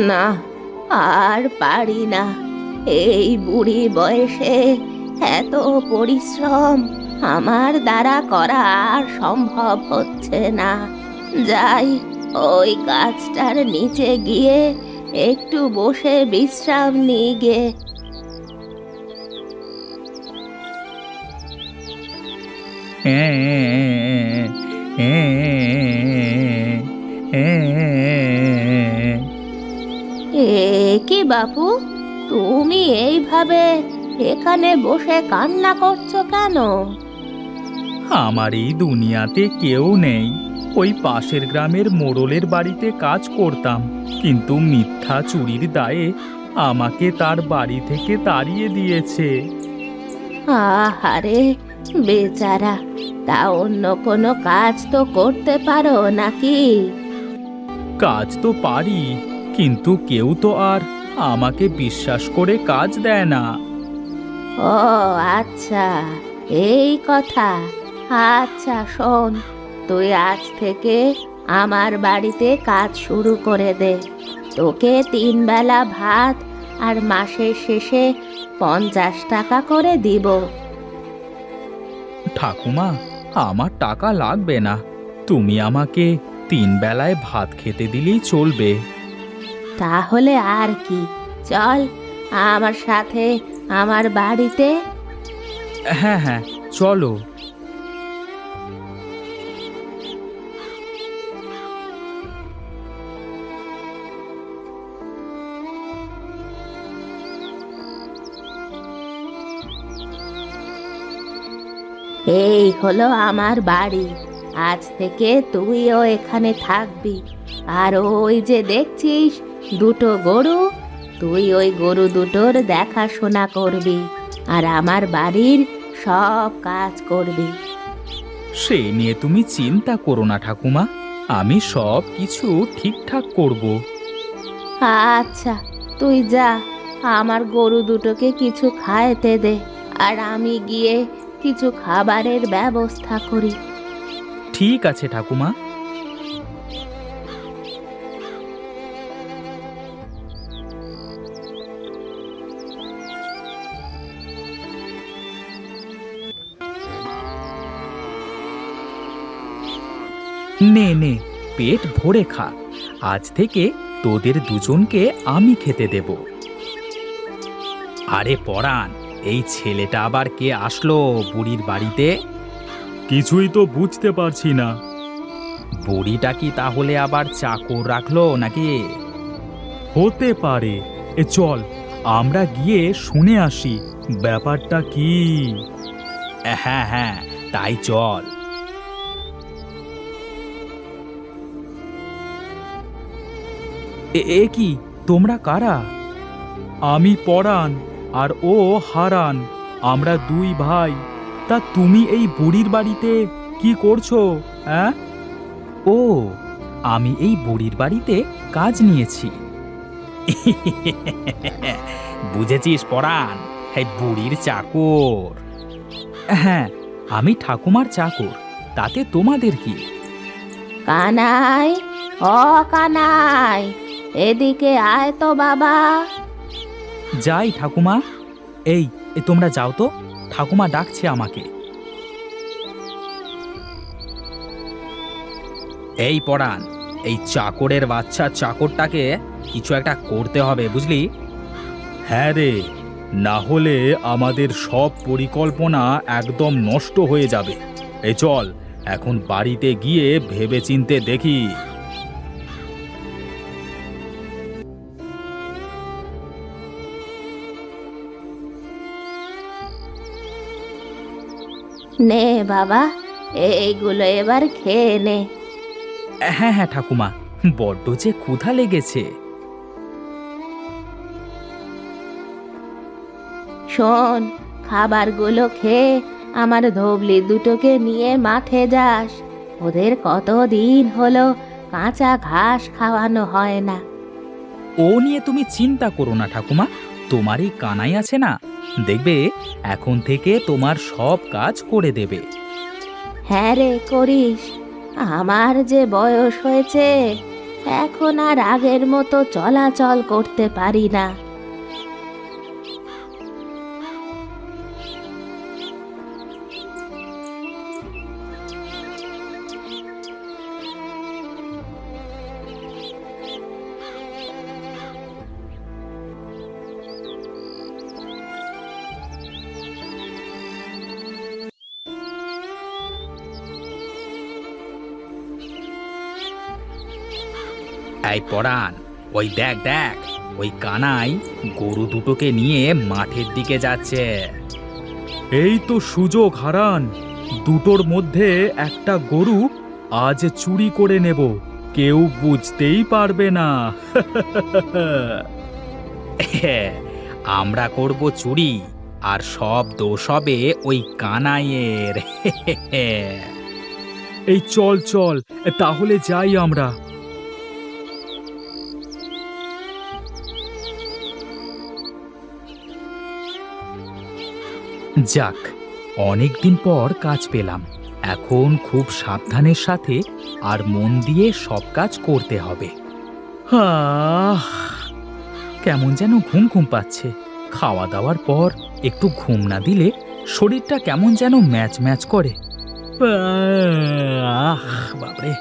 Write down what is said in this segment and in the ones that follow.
না, আর পারি না। এই বুড়ি বয়সে এত পরিশ্রম আমার দ্বারা করা আর সম্ভব হচ্ছে না। যাই, ওই গাছটার নিচে গিয়ে একটু বসে বিশ্রাম নিই গে। এ কি বাপু, তুমি এইভাবে এখানে বসে কান্না করছো কেন? আমার এই দুনিয়াতে কেউ নেই। ওই পাশের গ্রামের মোড়লের বাড়িতে কাজ করতাম, কিন্তু মিথ্যা চুরির দায়ে আমাকে তার বাড়ি থেকে তাড়িয়ে দিয়েছে। আহারে বেচারা, তা অন্য কোনো কাজ তো করতে পারো নাকি? কাজ তো পারি, কিন্তু কেউ তো আর আমাকে বিশ্বাস করে কাজ দেয় না। ও আচ্ছা, এই কথা। আচ্ছা শোন, তুই আজ থেকে আমার বাড়িতে কাজ শুরু করে দে। তোকে 3 বেলা ভাত আর মাসের শেষে 50 টাকা করে দিব। ঠাকুমা, আমার টাকা লাগবে না। তুমি আমাকে 3 বেলায় ভাত খেতে দিলেই চলবে। তাহলে আর কি, চল আমার সাথে আমার বাড়িতে। হ্যাঁ হ্যাঁ, চলো। এই হলো আমার বাড়ি। আজ থেকে তুইও এখানে থাকবি। আর ওই যে দেখছিস 2টো গরু, তুই ওই গরু দুটোর দেখাশোনা করবি আর আমার বাড়ির সব কাজ করবি। সে নিয়ে তুমি চিন্তা করো না ঠাকুমা, আমি সব কিছু ঠিকঠাক করব। আচ্ছা, তুই যা, আমার গরু দুটোকে কিছু খাইতে দে, আর আমি গিয়ে কিছু খাবারের ব্যবস্থা করি। ঠিক আছে ঠাকুমা। নে নে, পেট ভরে খা। আজ থেকে তোদের দুজনকে আমি খেতে দেব। আরে পরাণ, এই ছেলেটা আবার কে আসলো বুড়ির বাড়িতে? কিছুই তো বুঝতে পারছি না। বুড়িটা কি তাহলে আবার চাকর রাখলো নাকি? হতে পারে। চল, আমরা গিয়ে শুনে আসি ব্যাপারটা কি। হ্যাঁ হ্যাঁ, তাই চল। এ কি, তোমরা কারা? আমি পরাণ আর ও হারান। আমরা 2 ভাই। তা তুমি এই বুড়ির বাড়িতে কি করছো? হ্যাঁ? ও, আমি এই বুড়ির বাড়িতে কাজ নিয়েছি। বুঝেছিস পরাণ, এই বুড়ির চাকর। হ্যাঁ, আমি ঠাকুমার চাকর, তাতে তোমাদের কি? কানাই, ও কানাই, এদিকে আয় তো বাবা। যাই ঠাকুমা। এই তোমরা যাও তো, ঠাকুমা ডাকছে আমাকে। এই পরাণ, এই চাকরের বাচ্চা চাকরটাকে কিছু একটা করতে হবে, বুঝলি? হ্যাঁ রে, না হলে আমাদের সব পরিকল্পনা একদম নষ্ট হয়ে যাবে। এই চল, এখন বাড়িতে গিয়ে ভেবেচিন্তে দেখি। নে বাবা, এইগুলো এবার খেয়ে নে। হ্যাঁ হ্যাঁ ঠাকুমা, বড্ড যে ক্ষুধা লেগেছে। শোন, খাবারগুলো খেয়ে আমার ধবলি দুটোকে নিয়ে মাঠে যাস। ওদের কতদিন হলো কাঁচা ঘাস খাওয়ানো হয় না। ও নিয়ে তুমি চিন্তা করো না ঠাকুমা, তোমার এই কানাই আছে না, দেখবে এখন থেকে তোমার সব কাজ করে দেবে। হ্যাঁ রে, করিস। আমার যে বয়স হয়েছে, এখন আর আগের মতো চলাচল করতে পারি না। এই পরাণ, ওই দেখ দেখ, ওই কানাই গরু দুটোকে নিয়ে মাঠের দিকে যাচ্ছে। এই তো সুযোগ হারান, দুটোর মধ্যে একটা গরু আজ চুরি করে নেব, কেউ বুঝতেই পারবে না। আমরা করব চুরি, আর সব দোষ হবে ওই কানাইয়ের। এই চল চল, তাহলে যাই আমরা। যাক, অনেকদিন পর কাজ পেলাম। এখন খুব সাবধানের সাথে আর মন দিয়ে সব কাজ করতে হবে। কেমন যেন ঘুম ঘুম পাচ্ছে। খাওয়া দাওয়ার পর একটু ঘুম না দিলে শরীরটা কেমন যেন ম্যাচ ম্যাচ করে। বাপরে!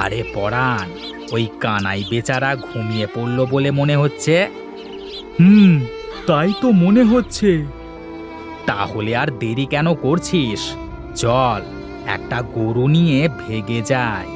আরে পরাণ, ওই কানাই বেচারা ঘুমিয়ে পড়ল বলে মনে হচ্ছে। তাই তো মনে হচ্ছে। তাহলে আর দেরি কেন করছিস? চল, একটা গরু নিয়ে ভেগে যাই।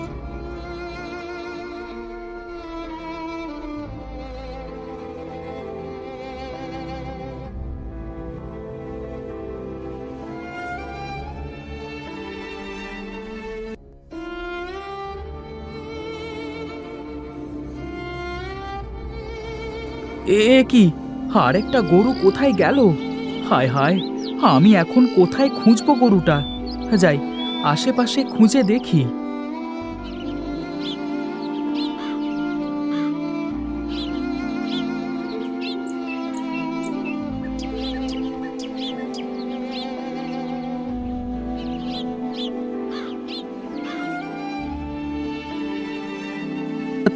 এ কি, আরেকটা গরু কোথায় গেল? হায় হায়, আমি এখন কোথায় খুঁজবো গরুটা? যাই, আশেপাশে খুঁজে দেখি।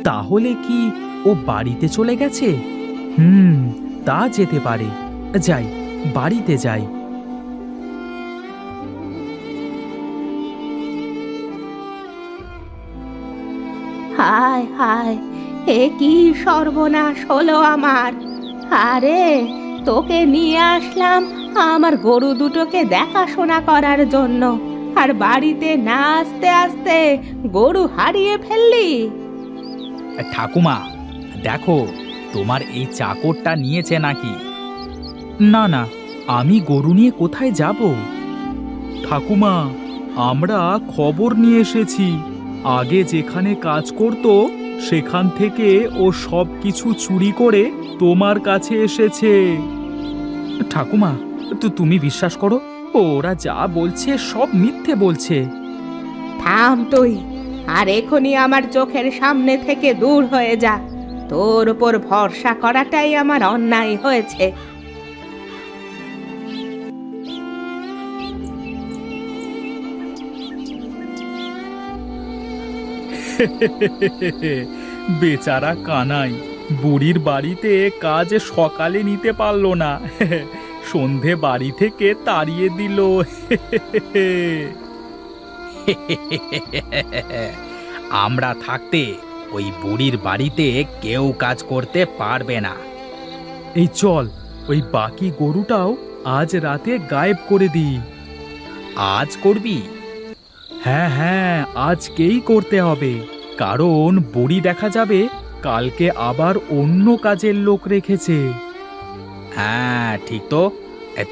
তাহলে কি ও বাড়িতে চলে গেছে? তা যেতে পারে। যাই, বাড়িতে যাই। হায় হায়, এ কি সর্বনাশ হলো আমার! আরে, তোকে নিয়ে আসলাম আমার গরু দুটোকে দেখাশোনা করার জন্য, আর বাড়িতে না আসতে আসতে গরু হারিয়ে ফেললি। ঠাকুমা, দেখো, তোমার এই চাকরটা নিয়েছে নাকি? না না, আমি গরু নিয়ে কোথায় যাব? ঠাকুমা, আমরা খবর নিয়ে এসেছি। আগে যেখানে কাজ করত সেখান থেকে ও সব কিছু চুরি করে তোমার কাছে এসেছে। ঠাকুমা, তুমি বিশ্বাস করো, ওরা যা বলছে সব মিথ্যে বলছে। থাম তুই, আর এখনই আমার চোখের সামনে থেকে দূর হয়ে যা। তোর উপর ভরসা করাটাই আমার অন্যায় হয়েছে। বেচারা কানাই বুড়ির বাড়িতে কাজ সকালে নিতে পারলো না, সন্ধে বাড়ি থেকে তাড়িয়ে দিল। আমরা থাকতে ওই বুড়ির বাড়িতে কেউ কাজ করতে পারবে না। এই চল, ওই বাকি গরুটাও আজ রাতে গায়েব করে দিই। আজ করবি? হ্যাঁ হ্যাঁ, আজকেই করতে হবে, কারণ বুড়ি দেখা যাবে কালকে আবার অন্য কাজের লোক রেখেছে। হ্যাঁ ঠিক তো,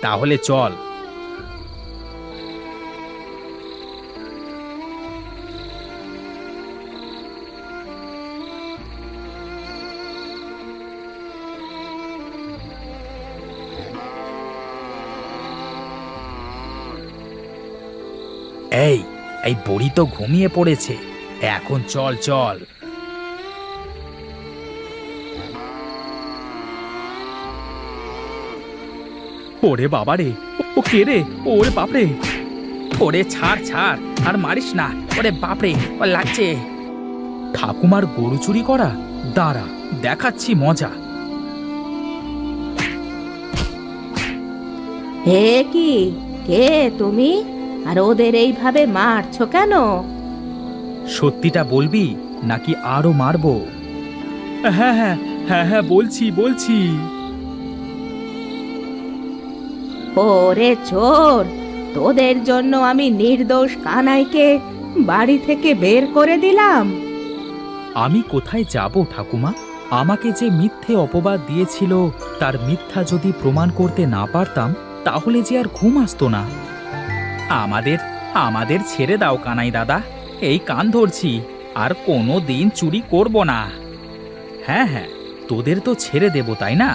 তাহলে চল। এই এই বুড়ি তো ঘুমিয়ে পড়েছে, এখন চল চল। ওরে বাবা রে, ও কে রে? ওরে বাপরে! ওরে ছাড় ছাড়, আর মারিস না। ওরে বাপরে, ও লাগছে। ঠাকুমার গরু চুরি করা? দাঁড়া, দেখাচ্ছি মজা। হে কি, কে তুমি? আর ওদের এইভাবে মারছো কেন? সত্যিটা বলবি নাকি আরো মারবো? হ্যাঁ হ্যাঁ হ্যাঁ হ্যাঁ, বলছি বলছি। ওরে চোর, তোদের জন্য আমি নির্দোষ কানাইকে বাড়ি থেকে বের করে দিলাম। আমি কোথায় যাব ঠাকুমা? আমাকে যে মিথ্যে অপবাদ দিয়েছিল তার মিথ্যা যদি প্রমাণ করতে না পারতাম, তাহলে যে আর ঘুম আসতো না। আমাদের আমাদের ছেড়ে দাও কানাই দাদা, এই কান ধরছি, আর কোনো দিন চুরি করব না। হ্যাঁ হ্যাঁ, তোদের তো ছেড়ে দেব, তাই না?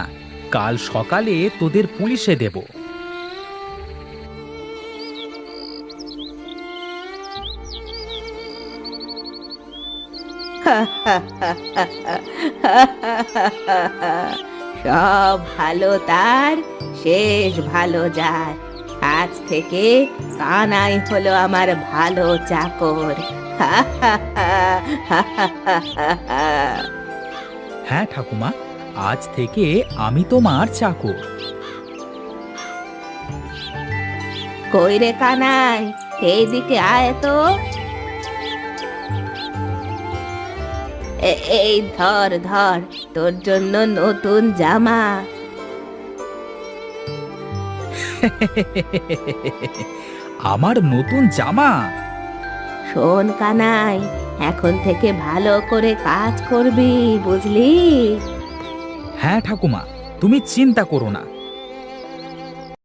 কাল সকালে তোদের পুলিশে দেব। সব ভালো তার শেষ ভালো যায়। আজ থেকে কানাই হলো আমার ভালো চাকর। হ্যাঁ ঠাকুমা, আজ থেকে আমি তোমার চাকর। কই রে কানাই, এইদিকে আয় তো। এই ধর ধর, তোর জন্য নতুন জামা। আমার নতুন জামা? শোন কানাই, এখন থেকে ভালো করে কাজ করবি, বুঝলি? হ্যাঁ ঠাকুমা, তুমি চিন্তা করো না,